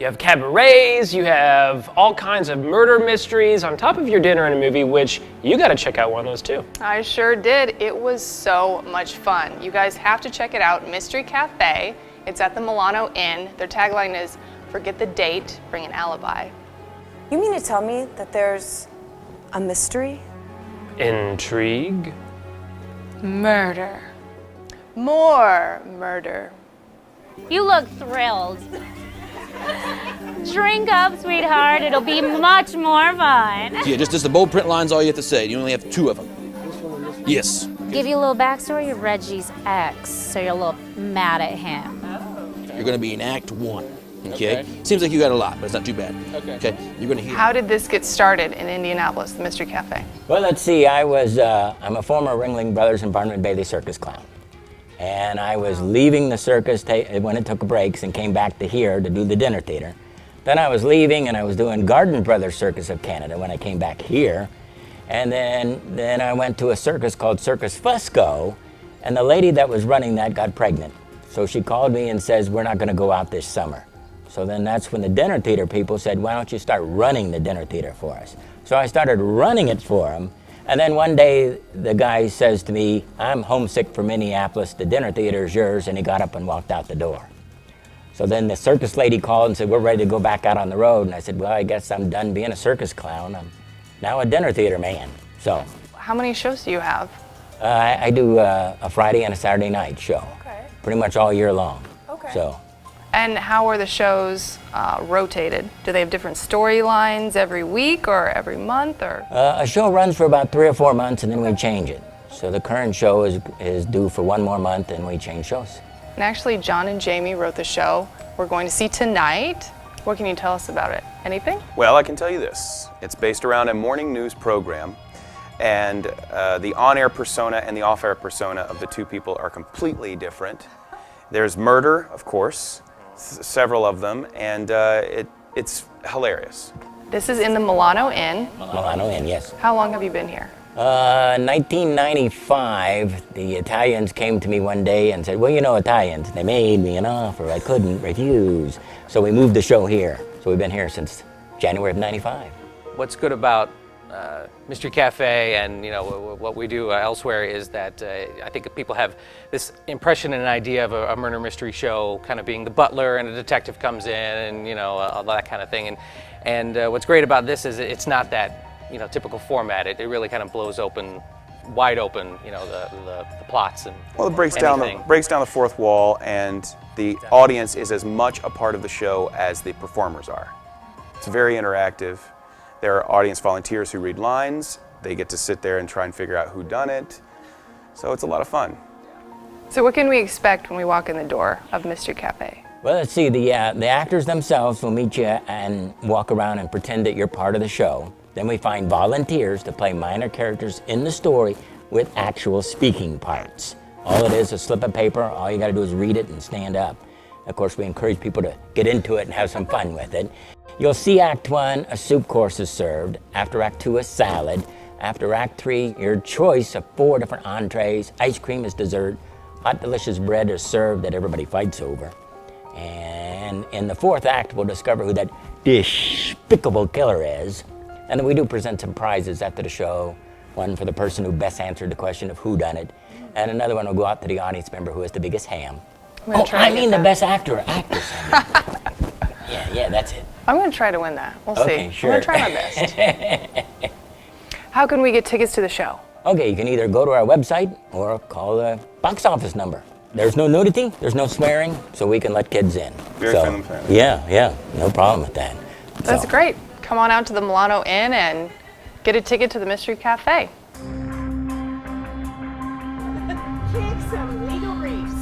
You have cabarets, you have all kinds of murder mysteries on top of your dinner and a movie, which you got to check out one of those too. I sure did. It was so much fun. You guys have to check it out, Mystery Cafe. It's at the Milano Inn. Their tagline is, forget the date, bring an alibi. You mean to tell me that there's a mystery? Intrigue. Murder. More murder. You look thrilled. Drink up, sweetheart. It'll be much more fun. Yeah, just the bold print line's all you have to say. You only have 2 of them. Yes. Give you a little backstory of Reggie's ex, so you're a little mad at him. You're going to be in Act 1. Okay? Seems like you got a lot, but it's not too bad. Okay? You're going to hear. How did this get started in Indianapolis, the Mystery Cafe? Well, let's see. I'm a former Ringling Brothers and Barnum and Bailey circus clown. And I was leaving the circus when it took breaks and came back to here to do the dinner theater. Then I was leaving and I was doing Garden Brothers Circus of Canada when I came back here. And then I went to a circus called Circus Fusco, and the lady that was running that got pregnant. So she called me and says, we're not gonna go out this summer. So then that's when the dinner theater people said, why don't you start running the dinner theater for us? So I started running it for them. And then one day the guy says to me, I'm homesick for Minneapolis, the dinner theater is yours, and he got up and walked out the door. So then the circus lady called and said, we're ready to go back out on the road. And I said, well, I guess I'm done being a circus clown. I'm now a dinner theater man. So. How many shows do you have? I do a Friday and a Saturday night show. Okay. Pretty much all year long. Okay. So. And how are the shows rotated? Do they have different storylines every week or every month? Or a show runs for about 3 or 4 months and then we change it. So the current show is due for 1 more month and we change shows. And actually, John and Jamie wrote the show we're going to see tonight. What can you tell us about it? Anything? Well, I can tell you this. It's based around a morning news program, and the on-air persona and the off-air persona of the 2 people are completely different. There's murder, of course, several of them, and it's hilarious. This is in the Milano Inn. Milano Inn, yes. How long have you been here? 1995, the Italians came to me one day and said, well, you know Italians, they made me an offer I couldn't refuse. So we moved the show here. So we've been here since January of '95. What's good about Mystery Cafe and what we do elsewhere is that I think people have this impression and an idea of a murder mystery show kind of being the butler and a detective comes in and all that kind of thing. And what's great about this is it's not that typical format. It really kind of blows wide open the plots and well, it breaks down the fourth wall, and the audience is as much a part of the show as the performers are. It's very interactive. There are audience volunteers who read lines. They get to sit there and try and figure out who done it. So it's a lot of fun. So what can we expect when we walk in the door of Mystery Cafe? Well, let's see, the actors themselves will meet you and walk around and pretend that you're part of the show. Then we find volunteers to play minor characters in the story with actual speaking parts. All it is a slip of paper. All you got to do is read it and stand up. Of course, we encourage people to get into it and have some fun with it. You'll see Act 1, a soup course is served. After Act 2, a salad. After Act 3, your choice of 4 different entrees. Ice cream is dessert. Hot, delicious bread is served that everybody fights over. And in the 4th act, we'll discover who that despicable killer is. And then we do present some prizes after the show. One for the person who best answered the question of who done it. And another one will go out to the audience member who has the biggest ham. The best actor or actress. Yeah, that's it. I'm going to try to win that. We'll okay, see. Sure. I'm going to try my best. How can we get tickets to the show? Okay, you can either go to our website or call the box office number. There's no nudity, there's no swearing, so we can let kids in. Very friendly family. Yeah, no problem with that. That's great. Come on out to the Milano Inn and get a ticket to the Mystery Cafe. Kick some legal briefs.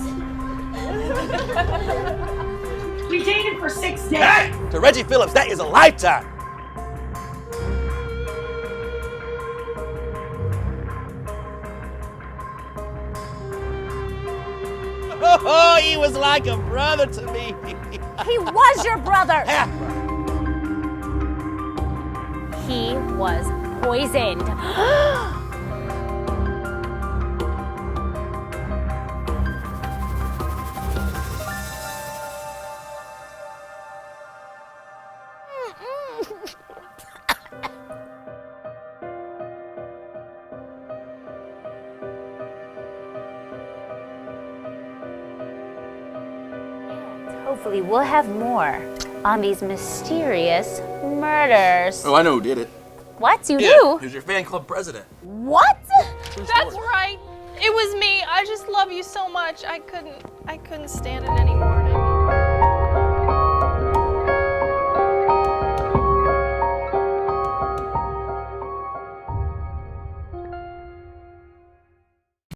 We dated for 6 days. Hey! To Reggie Phillips, that is a lifetime. Oh, he was like a brother to me. He was your brother. Half. He was poisoned. Hopefully we'll have more on these mysterious murders. Oh, I know who did it. What? You do? Who's your fan club president? What? That's right. It was me. I just love you so much. I couldn't stand it anymore.